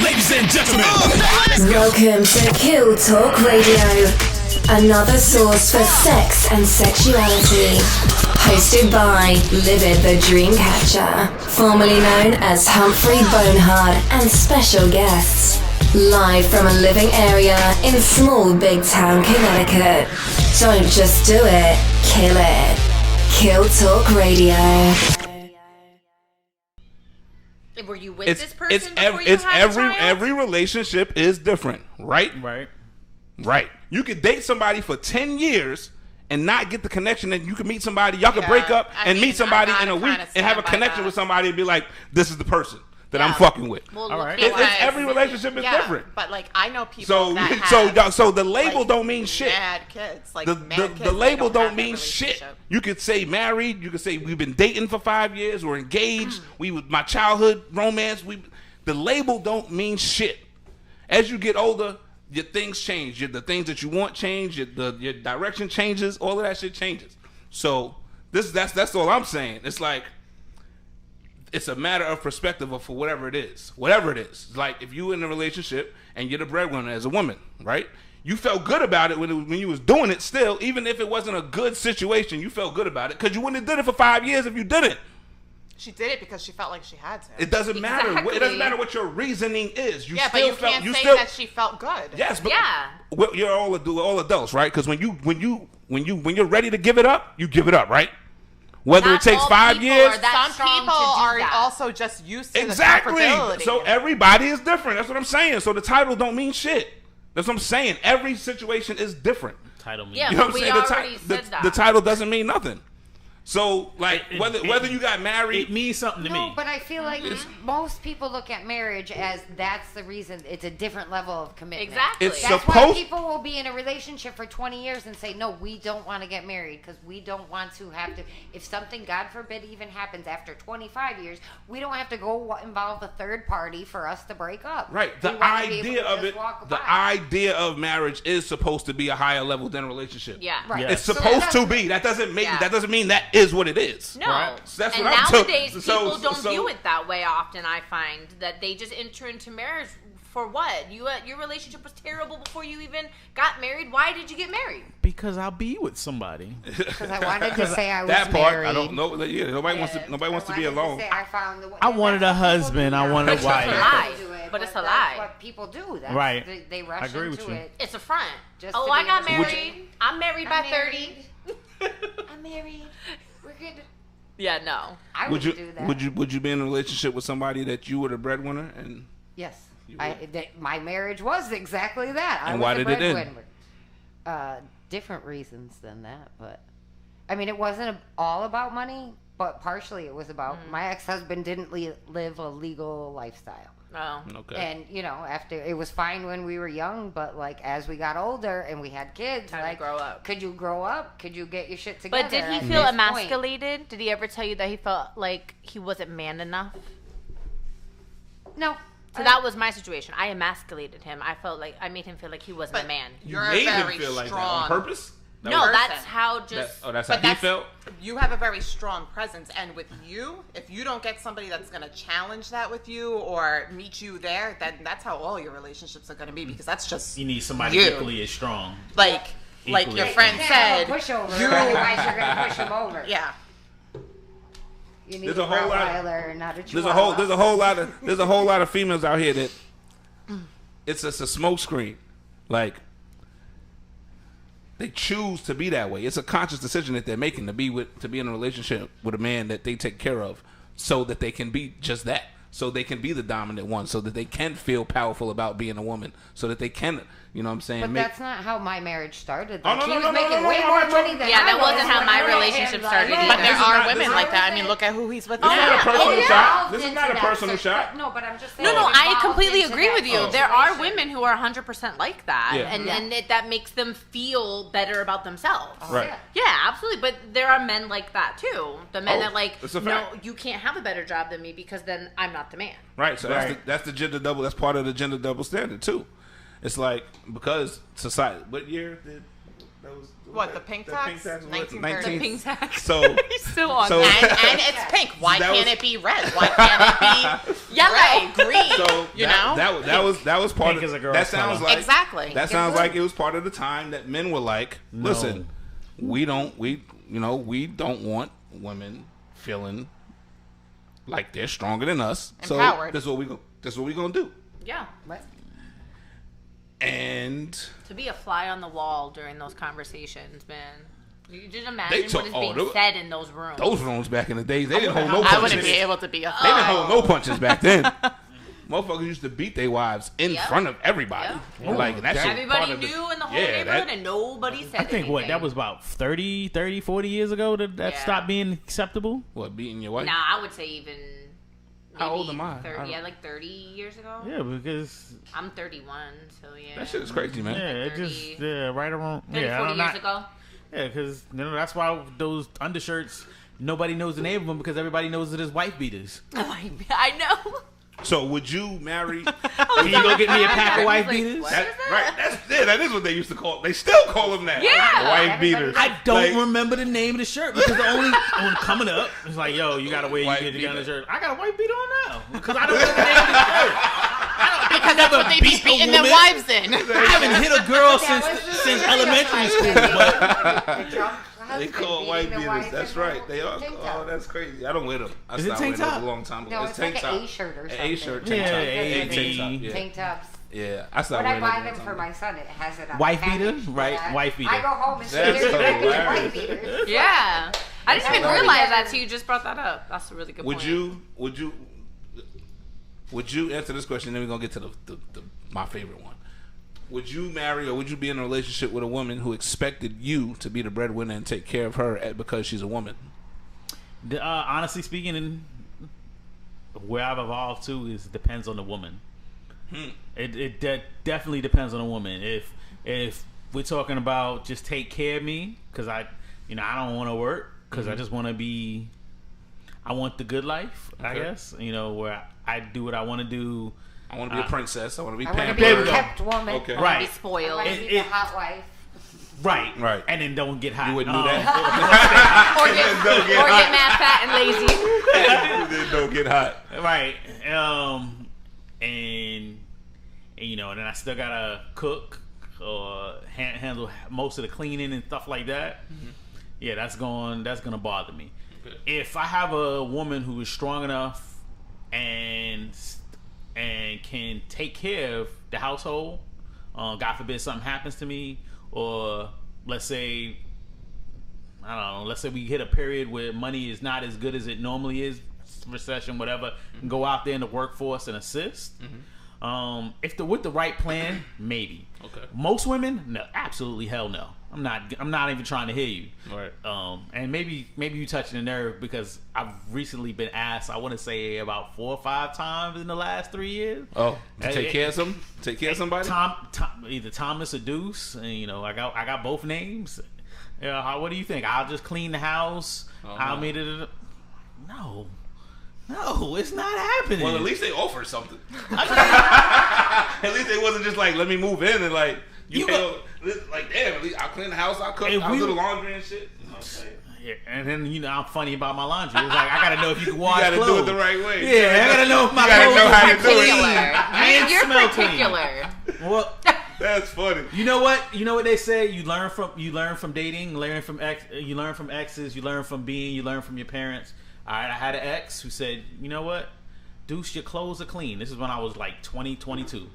Ladies and gentlemen, welcome to Kill Talk Radio, another source for sex and sexuality. Hosted by Livid the Dreamcatcher, formerly known as Humphrey Bonehard, and special guests. Live from a living area in small big town Connecticut. Don't just do it, kill it. Kill Talk Radio. Were you with this person before you had a child? Every relationship is different, right? Right. You could date somebody for 10 years and not get the connection, and you can meet somebody, y'all could break up and meet somebody in a week and have a connection with somebody and be like, this is the person that I'm fucking with. Well, all right. Every relationship is different. But like I know people that have, so the label don't mean shit. Mad kids, like the label don't mean shit. You could say married. You could say we've been dating for 5 years. We're engaged. My childhood romance. The label don't mean shit. As you get older, your things change. The things that you want change. Your direction changes. All of that shit changes. So that's all I'm saying. It's like, it's a matter of perspective for whatever it is. Whatever it is. Like if you in a relationship and you're the breadwinner as a woman, right? You felt good about it when you was doing it still, even if it wasn't a good situation, you felt good about it because you wouldn't have did it for 5 years if you didn't. She did it because she felt like she had to. It doesn't matter. It doesn't matter what your reasoning is. But you can't say that she felt good. Yes, but you're all adults, right? Because when you're ready to give it up, you give it up, right? Whether it takes 5 years. Some people are also just used to the comfortability. So everybody is different. That's what I'm saying. So the title don't mean shit. That's what I'm saying. Every situation is different. Title means yeah, you know but what we I'm saying? already said that. The title doesn't mean nothing. So like whether you got married, it means something to me. No, but I feel like most people look at marriage as that's the reason. It's a different level of commitment. Exactly. That's why people will be in a relationship for 20 years and say, no, we don't want to get married because we don't want to have to. If something, God forbid, even happens after 25 years, we don't have to go involve a third party for us to break up. Right. The idea of marriage is supposed to be a higher level than a relationship. Yeah. Right. It's supposed to be. That doesn't mean that is what it is. No. Right. So that's and what I'm nowadays people don't view it that way often. I find that they just enter into marriage for what? Your relationship was terrible before you even got married. Why did you get married? Because I'll be with somebody. Because I wanted to say I was that part, married. I don't know. Yeah, nobody wants to be alone. I wanted a husband. I wanted a wife. It's a lie. But it's a lie. That's what people do. Right. They rush I agree into with you. it. It's a front. I got married. I'm married by 30. I'm married. We're good. Yeah, no. I would do that. Would you be in a relationship with somebody that you were the breadwinner and? Yes. My marriage was exactly that. And why did it end? Different reasons than that, but I mean, it wasn't all about money, but partially it was about my ex-husband didn't live a legal lifestyle. Oh. Okay. And after it was fine when we were young, but like as we got older and we had kids, Time to grow up. Could you grow up? Could you get your shit together? But did he feel emasculated? Did he ever tell you that he felt like he wasn't man enough? No. So that was my situation. I emasculated him. I felt like I made him feel like he wasn't a man. You're made very him feel like that strong. on purpose? No, that's how just. That's how he felt. You have a very strong presence, and with you, if you don't get somebody that's going to challenge that with you or meet you there, then that's how all your relationships are going to be. Because that's just you need somebody equally as strong. Like your friend said, pushover. Otherwise, you're going to push him over. Yeah. You need a Rottweiler, not a Chihuahua. There's a whole lot of females out here that it's just a smoke screen. Like they choose to be that way. It's a conscious decision that they're making to be in a relationship with a man that they take care of, so that they can be just that. So they can be the dominant one, so that they can feel powerful about being a woman, so that they can, you know what I'm saying? But that's not how my marriage started. Like, he was making way more money than Yeah, that wasn't how my relationship started either. But there are women like that. I mean, look at who he's with now. This is not a personal shot. No, but I'm just saying. No, I completely agree with you. There are women who are 100% like that, Yeah. and that makes them feel better about themselves. Right. Yeah, absolutely. But there are men like that too. The men that that's a no, fact. you can't have a better job than me because then I'm not the man. Right. So that's the gender double. That's part of the gender double standard too. It's like because society. What year did What, the pink tax? Pink tax was 1930. The pink tax. So He's still on so- that. And it's pink. Why That can't was- it be red? Why can't it be Yellow. gray, green? So you that, know? that was part Pink of is a girl's that sounds color. like Exactly. that sounds like it was part of the time that men were like, listen, we don't want women feeling like they're stronger than us. Empowered. So that's what we gonna do. Yeah. What? And To be a fly on the wall during those conversations, man. You just They imagine took- what is oh, being those- said in those rooms. those rooms back in the days, they didn't hold no punches. I wouldn't be able to be a They didn't hold no punches back then. Motherfuckers used to beat their wives in Yep. front of everybody. Yep. Like that shit was Everybody part of knew in the whole yeah, neighborhood that- and nobody said I think what that anything. was about 30, 40 years ago that Yeah. stopped being acceptable. What, beating your wife? Nah, I would say even How old maybe am I? 30, yeah, like 30 years ago. Yeah, because I'm 31, so yeah. That shit is crazy, man. yeah, it 30, just right around 30, yeah, 40 I'm years not- ago. Yeah, because that's why those undershirts nobody knows the name of them because everybody knows it as wife beaters. I know. So would you marry? Can you go get me a pack of wife Like, beaters? what? That, right, that is what they used to call. They still call them that. Yeah. Wife Everybody- beaters. I don't Like, remember the name of the shirt because the only one coming up is like, yo, you gotta wear White you get the beater. shirt. I got a white beater on now because I don't know the name of the shirt. Because that's what they be beat a beating their woman. wives in. I haven't hit a girl That was the since pickup elementary line. school. But The drunk They husband call beating white the beaters. wife That's in right. the They are. tank Oh, top. that's crazy. I don't wear them. I Is it stopped tank wearing them top? a long time ago. No, it's it's tank like top. an A-shirt or An something. A-shirt. Yeah, Tank top. A, tank top. B. Yeah. Tank tops. Yeah. I stopped When I wearing buy them them a long for time my son, it has it on Wife the package. beater? Right, Yeah. wife beater. I go home and see That's there's package of hilarious. wife beaters. Yeah. I didn't even hilarious. realize that till you just brought that up. That's a really good point. Would you answer this question? Then we're gonna get to the my favorite one. Would you marry or would you be in a relationship with a woman who expected you to be the breadwinner and take care of her because she's a woman? Honestly speaking, and where I've evolved to is depends on the woman. It definitely depends on the woman. If we're talking about just take care of me because I don't want to work because I just want to be. I want the good life, I Okay. guess. Where I do what I want to do. I want to be a princess. I want to be I want to pampered. be There we a go. kept woman. Okay. Be Right. I spoiled. want to be the hot wife. Right. And then don't get hot. You wouldn't do that. or get, Don't get or hot. get mad, fat, and lazy. Then don't get hot. Right. And then I still gotta cook or handle most of the cleaning and stuff like that. Mm-hmm. Yeah, that's gonna bother me. If I have a woman who is strong enough and can take care of the household, God forbid something happens to me, or let's say we hit a period where money is not as good as it normally is, recession, whatever, and go out there in the workforce and assist. With the right plan, maybe. Okay. Most women, no, absolutely hell no. I'm not even trying to hear you. Right. And maybe you touching the nerve because I've recently been asked, I want to say about 4 or 5 times in the last 3 years. Oh, to take care of some? Take care of somebody? Either Thomas or Deuce, and I got both names. What do you think? I'll just clean the house. Oh, I'll no. meet it. No, it's not happening. Well, at least they offered something. At least they wasn't just like, let me move in and like, like, damn, at least I'll clean the house, I'll cook, I'll do the laundry and shit. You know what I'm saying? Yeah, and then I'm funny about my laundry. It's like I gotta know if you can wash You gotta clothes. do it the right way. Yeah, I gotta know if my You gotta clothes know how are to do it. clean and You're smell particular. clean. Well, That's funny. you know what they say. You learn from dating, you learn from exes, you learn from your parents. All right, I had an ex who said, you know what, Deuce, your clothes are clean. This is when I was like 20, 22.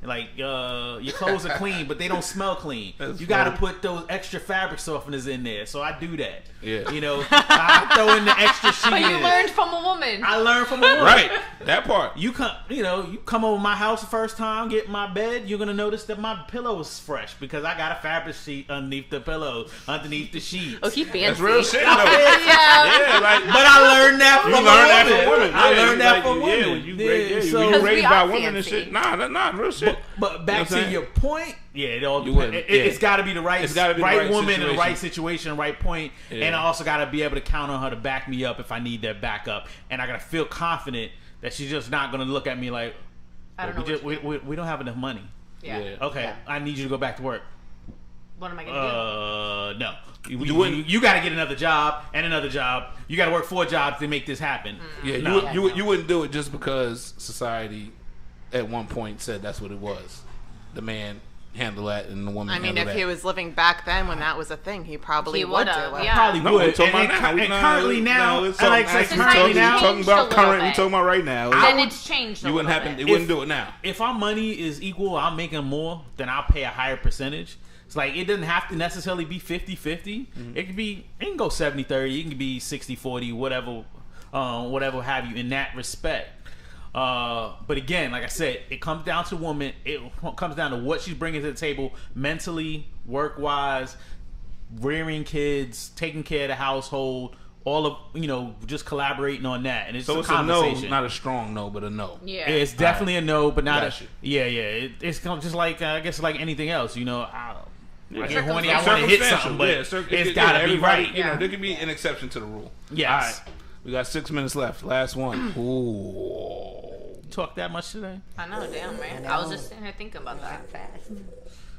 Like your clothes are clean, but they don't smell clean. That's you got to funny. put those extra fabric softeners in there. So I do that. Yeah. I throw in the extra sheet. But you in. learned from a woman. I learned from a woman. Right. That part. You come over my house the first time, get in my bed, you're gonna notice that my pillow is fresh because I got a fabric sheet underneath the pillow, underneath the sheets. Oh, he fancy. That's real shit, though. Yeah. Yeah, like, But I learned that from you a learned that woman. from women. I Yeah, learned that like, from women. Yeah, when you raised, so, when you Because raised we by are women and fancy. shit. Nah, real shit. but back You know what I'm to saying? your point, yeah, it all You depends. wouldn't, It's got to be the right, It's gotta be the right woman in the situation. right situation, right point, Yeah. and I also got to be able to count on her to back me up if I need that backup, and I got to feel confident that she's just not gonna look at me like, I don't we know what you don't have enough money. Yeah. Yeah. Okay, Yeah. I need you to go back to work. What am I gonna do? No. You got to get another job and another job. You got to work 4 jobs to make this happen. Yeah, you wouldn't do it just because society at one point said that's what it was. The man handle that and the woman I mean, handle if that. he was living back then when that was a thing, he probably would do it. Yeah. Probably No, would. we're talking about now. And currently now, it's and like talking, currently we're now, talking about changed a current. little We're talking about right now. Then it's changed a You wouldn't little happen. bit. It wouldn't do it now. if our money is equal, I'm making more, then I'll pay a higher percentage. It's like it doesn't have to necessarily be 50-50. It can go 70-30. It can be 60-40, whatever have you in that respect. But again, like I said, it comes down to the woman. It comes down to what she's bringing to the table mentally, work-wise, rearing kids, taking care of the household, all of, just collaborating on that. And it's So a it's a conversation. no, not a strong no, but a no. Yeah. It's definitely a no, but not Gotcha. It's just like I guess like anything else, I get Circumstantial. horny, I want to hit something, but it's got to be right. There could be an exception to the rule. Yes. All right. We got 6 minutes left. Last one. Ooh. Talk that much today? I know, damn, man. I was just sitting here thinking about that. Fast.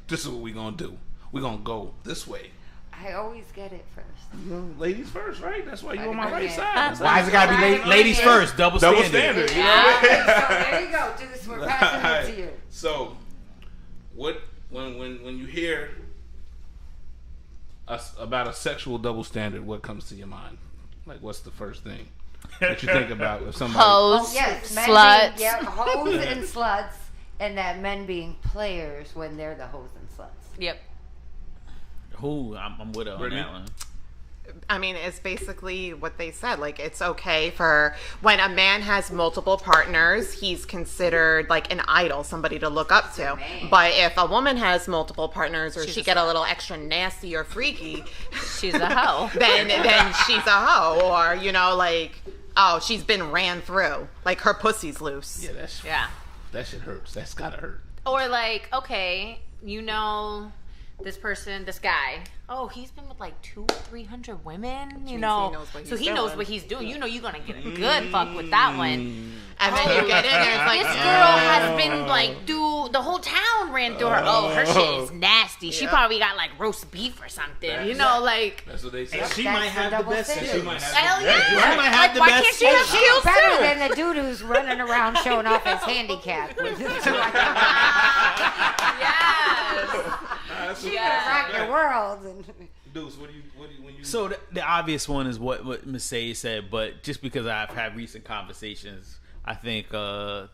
This is what we're going to do. We're going to go this way. I always get it first. Ladies first, right? That's why you on my Okay. right side. Why has it got to be ladies first? Double standard. You know what I mean? So there you go, Deuce. We're passing it to you. So, what when you hear about a sexual double standard, what comes to your mind? Like, what's the first thing that you think about if somebody? Hoes, Yes, men sluts. Being, hoes and sluts, and that men being players when they're the hoes and sluts. Yep. Who? I'm with her on Brittany? that one. I mean, it's basically what they said. Like, it's okay for when a man has multiple partners, he's considered like an idol, somebody to look up to. But if a woman has multiple partners, or she get a little extra nasty or freaky, She's a hoe. then she's a hoe, or like, oh, she's been ran through, like her pussy's loose. Yeah, Yeah. that shit hurts. That's gotta hurt. Or like, okay, this guy. Oh, he's been with like 200-300 women, He knows what so he's he knows doing. what he's doing. You're gonna get a good fuck with that one. And then you get in there, it's like, This girl has been like, the whole town ran through her. Oh, her shit is nasty. She probably got like roast beef or something. Like. That's what they say. She That's might the have the double best standard. skills. She might have Hell yeah! She might have the why best can't she have skills. skills Better too? than the dude who's running around showing off his handicap. With his Yes. She can rock the world. And Deuce, what do you when you? So the obvious one is what Mercedes said, but just because I've had recent conversations, I think the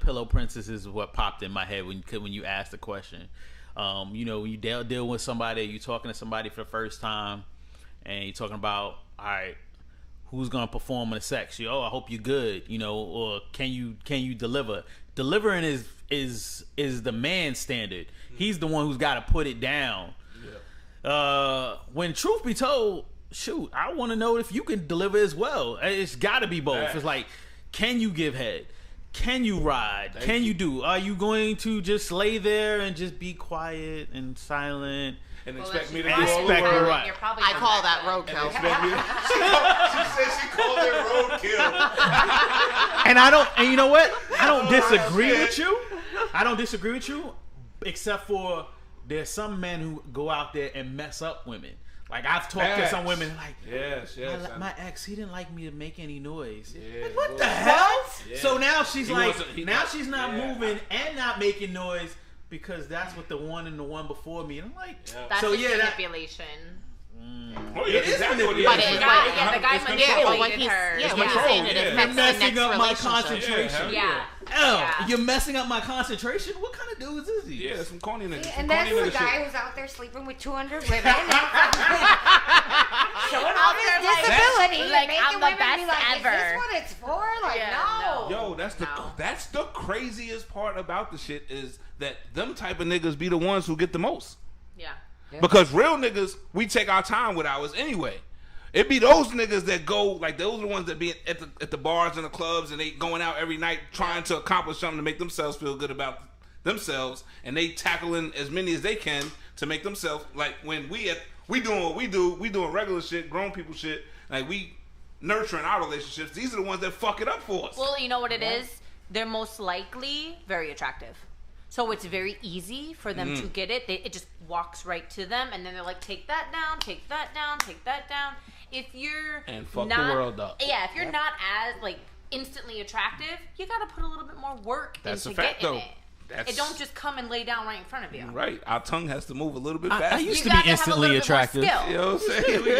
pillow princess is what popped in my head when you asked the question. When you deal with somebody, you talking to somebody for the first time, and you're talking about, all right, who's gonna perform in the sex? I hope you're good, or can you deliver? Delivering is the man's standard. He's the one who's got to put it down. When truth be told, shoot, I want to know if you can deliver as well. It's got to be both. Right. It's like, can you give head? Can you ride? Can you do? Are you going to just lay there and just be quiet and silent? And expect me to And do all the expect work. me right. I call that roadkill. Expect me to, she said she called it roadkill. And you know what? I don't disagree with you. I don't disagree with you, except for there's some men who go out there and mess up women. Like, I've talked to some women like, yes. my ex, he didn't like me to make any noise. Yeah, Like, what the hell? Yeah. So now she's He like, wasn't- he- now she's not yeah. moving and not making noise because that's what the one before me. And I'm like, That's so just yeah, that, manipulation. Oh, yeah, It is exactly what it But is. it- The It's guy, like- the guy it's manipulated what he's, her. yeah, It's what he's control, saying it yeah. is You're that's the messing next up my relationship. concentration. Yeah. Oh, Yeah. you're messing up my concentration? What kind of dudes is he? Yeah, some corny niggas. and some that's corny the nigga guy shit. who's out there sleeping with 200 women. Showing off his there like- disability. like, making I'm the women best be like, ever. Is this what it's for? Like, Yeah, no. Yo, that's the craziest part about the shit is that them type of niggas be the ones who get the most. Yeah. Because real niggas, we take our time with ours anyway. It be those niggas that go, like, those are the ones that be at the bars and the clubs and they going out every night trying to accomplish something to make themselves feel good about themselves, and they tackling as many as they can to make themselves, like, when we doing what we doing regular shit, grown people shit, like, we nurturing our relationships. These are the ones that fuck it up for us. Well, you know what it is? They're most likely very attractive. So it's very easy for them to get it. It just walks right to them, and then they're like, take that down, take that down, take that down. If you're and fuck not, the world up. Yeah, if you're not as like instantly attractive, you got to put a little bit more work That's into a fact, getting though. it don't just come and lay down right in front of you. Right. Our tongue has to move a little bit faster. I used to be instantly attractive. You know what I'm saying? We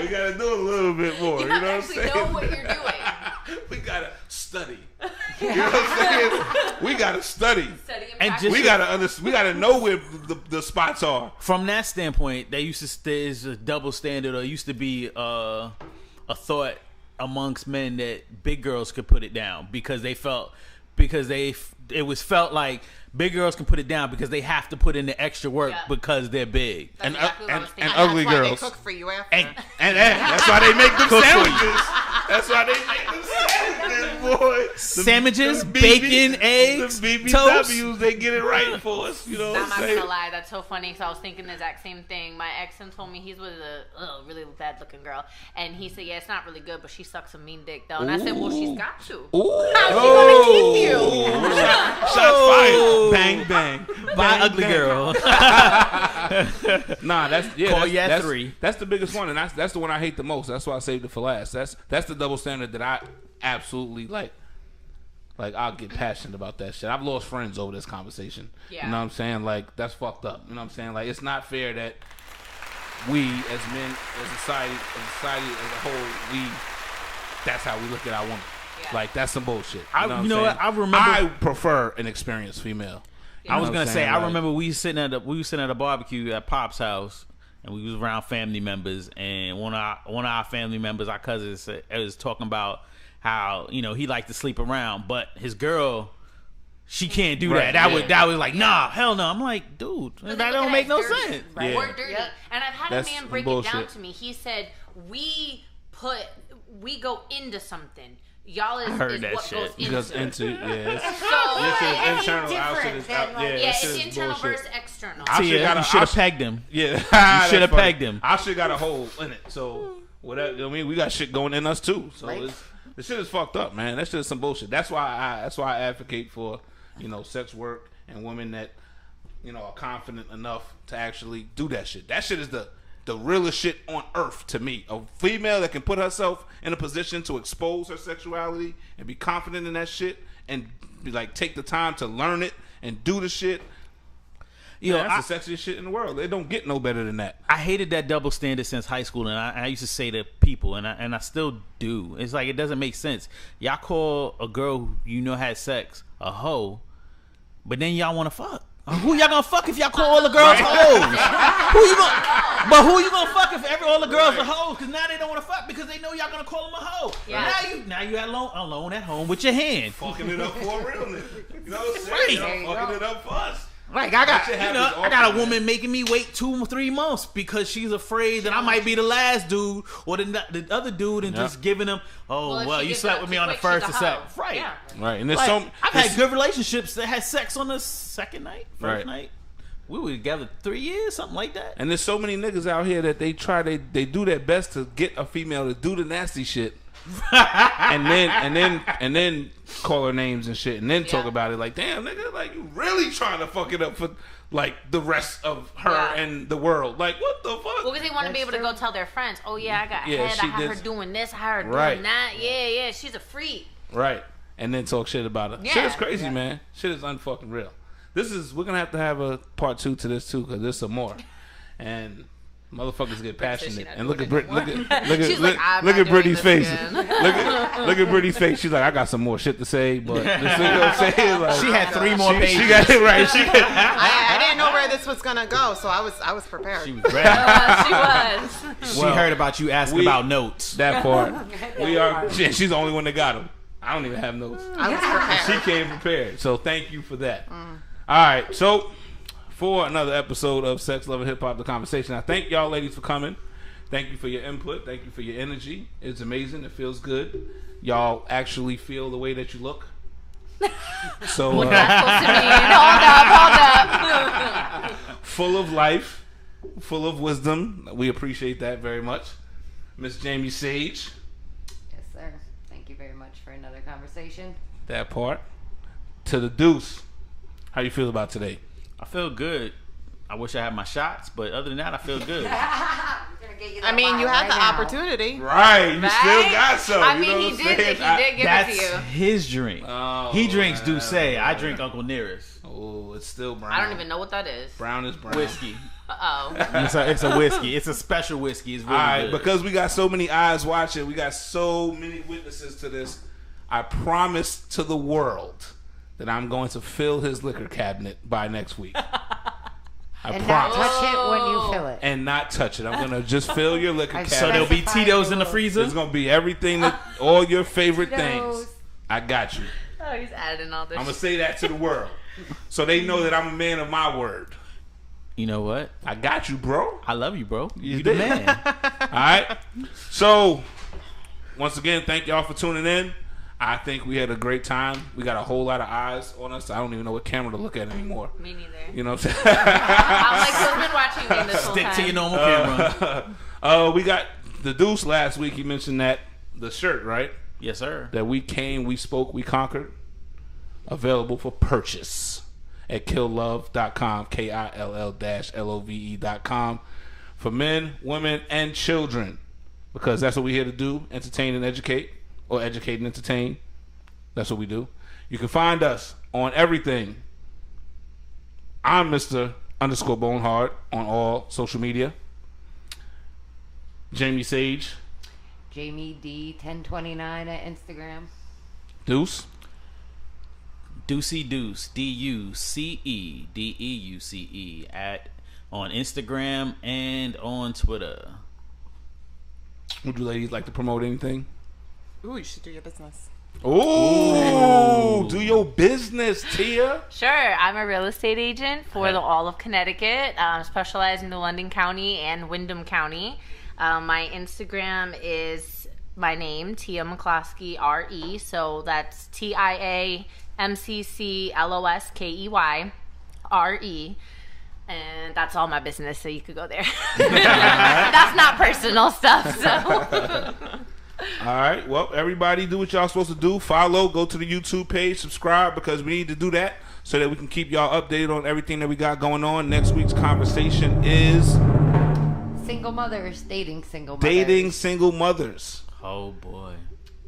gotta do a little bit more. You know what I'm actually saying? know what you're doing. We gotta study. You know what I'm saying? We gotta study. And just We gotta know where the spots are. From that standpoint, there's a double standard, or used to be a thought amongst men that big girls could put it down because it was felt like big girls can put it down because they have to put in the extra work because they're big. And ugly that's why girls. they cook for you after. And that's why they make them sandwiches. That's why they make them sandwiches, boy. Sandwiches, bacon, eggs, the toast. BBWs, they get it right for us. You know what I'm I'm not saying? gonna lie, that's so funny because I was thinking the exact same thing. My ex told me he's with a really bad looking girl, and he said, "Yeah, it's not really good, but she sucks a mean dick though." And I said, "Well, she's got to. How's she gonna keep you?" Shots fired. Bang bang. By ugly girl. Nah, Call you at 3. That's the biggest one, and that's the one I hate the most. That's why I saved it for last. That's the double standard that I absolutely like. Like, I'll get passionate about that shit. I've lost friends over this conversation. Yeah. You know what I'm saying? Like, that's fucked up. You know what I'm saying? Like, it's not fair that we, as men, as society as a whole, that's how we look at our woman. Yeah. Like, that's some bullshit. I remember. I prefer an experienced female. I was gonna say, I Like, remember we were sitting at a barbecue at Pop's house, and we was around family members, and one of our family members, our cousins, was talking about how he liked to sleep around, but his girl, she can't do that. That was like, nah, hell no. I'm like, dude, that don't make no sense. Right. Yeah. We're dirty. Yep. And I've had That's a man break bullshit. it down to me. He said, we go into something. Y'all is heard that what shit. goes into. Yeah. So This is it's internal. Our shit different is than, out. like- Yeah, yeah, this it's shit is internal bullshit. versus external. I should got You should have pegged him. Yeah, You should have pegged him. I should got a hole in it. So whatever. I mean, we got shit going in us too. So this shit is fucked up, man. That shit is some bullshit. That's why I advocate for sex work and women that are confident enough to actually do that shit. That shit is the realest shit on earth to me. A female that can put herself in a position to expose her sexuality and be confident in that shit and be like take the time to learn it and do the shit. That's the sexiest shit in the world. They don't get no better than that. I hated that double standard since high school, and I used to say to people, and I still do. It's like, it doesn't make sense. Y'all call a girl who had sex a hoe, but then y'all want to fuck. Who y'all gonna fuck if y'all call all the girls hoes? Who you gonna fuck if all the girls are hoes? Because now they don't want to fuck because they know y'all gonna call them a hoe. Yeah. Now you alone at home with your hand. Fucking it up for a real nigga. You know what I'm Right. saying? Fucking it up for us. Like I got a woman making me wait 2 or 3 months because she's afraid that I might be the last dude or the other dude, and just giving them, you slept with me on the first or second, right? Yeah. Right, and there's I've had good relationships that had sex on the second night, first night. We were together 3 years, something like that. And there's so many niggas out here that they do their best to get a female to do the nasty shit. and then call her names and shit and then talk about it like, damn nigga, like you really trying to fuck it up for like the rest of her and the world. Like what the fuck? Well, because they want to be able to go tell their friends, oh yeah, I got head, I had her doing this, I had her doing that. Yeah, she's a freak. Right. And then talk shit about her. Yeah. Shit is crazy, man. Shit is unfucking real. We're gonna have a part 2 to this too, because there's some more. And motherfuckers get passionate. And look at Brittany's face. Look at Brittany's face. She's like, I got some more shit to say, but this is what I'm saying. Like, she had 3 more pages. She got it right. I didn't know where this was gonna go, so I was prepared. She was ready. She was. She heard about you asking about notes. That part. She's the only one that got them. I don't even have notes. I was prepared. She came prepared. So thank you for that. All right. So for another episode of Sex, Love, and Hip Hop, The Conversation, I thank y'all ladies for coming. Thank you for your input. Thank you for your energy. It's amazing. It feels good. Y'all actually feel the way that you look. So What's that supposed to mean? Hold up. Full of life, full of wisdom. We appreciate that very much. Miss Jamie Sage. Yes, sir. Thank you very much for another conversation. That part. To the deuce. How you feel about today? I feel good. I wish I had my shots, but other than that, I feel good. I mean, you had the opportunity. Right. You still got some. I you mean, know he what did. I'm saying? He did give it That's to you. his drink. Oh, he drinks Douce. I drink Uncle Nearest. Oh, it's still brown. I don't even know what that is. Brown is brown. Whiskey. Oh. It's a whiskey. It's a special whiskey. It's really All right, good. because we got so many eyes watching, we got so many witnesses to this. I promise to the world that I'm going to fill his liquor cabinet by next week. I And promise. not touch it when you fill it. And not touch it. I'm gonna just fill your liquor I cabinet. So there'll be Specify Tito's in the rules. freezer. There's gonna be everything that all your favorite Tito's. things. I got you. Oh, he's adding all this. I'm gonna say that to the world, so they know that I'm a man of my word. You know what? I got you, bro. I love you, bro. You You the did. man. All right. So, once again, thank y'all for tuning in. I think we had a great time. We got a whole lot of eyes on us. I don't even know what camera to look at anymore. Me neither. You know what I'm saying? I'm like, who's been watching me this whole Stick time? to your normal camera. We got the Deuce last week. He mentioned that the shirt, right? Yes, sir. That we came, we spoke, we conquered. Available for purchase at killlove.com, KILL-LOVE.com, for men, women, and children, because that's what we're here to do: entertain and educate, or educate and entertain. That's what we do. You can find us on everything. I'm Mr. _ Bonehard on all social media. Jamie Sage, Jamie D 1029 at Instagram. Deuce. Deucey Deuce, DUCEDEUCE on Instagram and on Twitter. Would you ladies like to promote anything? Ooh, you should do your business. Ooh, do your business, Tia. Sure, I'm a real estate agent for all of Connecticut, specializing in the London County and Wyndham County. My Instagram is my name, Tia McCloskey, RE. So that's TIAMCCLOSKEY, RE. And that's all my business, so you could go there. That's not personal stuff, so. All right. Well, everybody do what y'all supposed to do. Follow, go to the YouTube page, subscribe, because we need to do that so that we can keep y'all updated on everything that we got going on. Next week's conversation is Single mothers, dating single mothers. dating single mothers. Oh boy.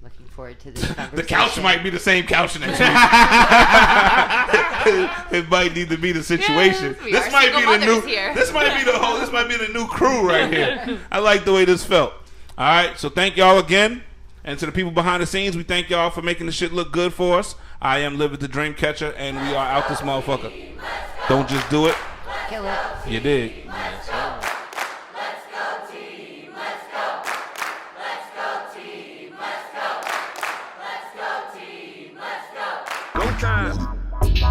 Looking forward to this conversation. The couch might be the same couch next week. It might need to be the situation. Yes, we this are might be single the new. mothers here. This might be the whole. This might be the new crew right here. I like the way this felt. All right, so thank y'all again, and to the people behind the scenes, we thank y'all for making the shit look good for us. I am Livid the Dream Catcher, and we are out this motherfucker. Don't just do it. Kill it. You dig? Yes, sir.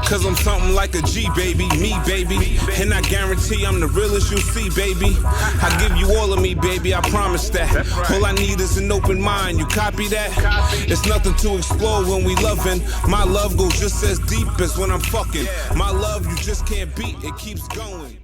Cause I'm something like a G, baby, me, baby. And I guarantee I'm the realest you'll see, baby. I give you all of me, baby, I promise that. All I need is an open mind, you copy that? It's nothing to explore when we loving. My love goes just as deep as when I'm fucking. My love, you just can't beat, it keeps going.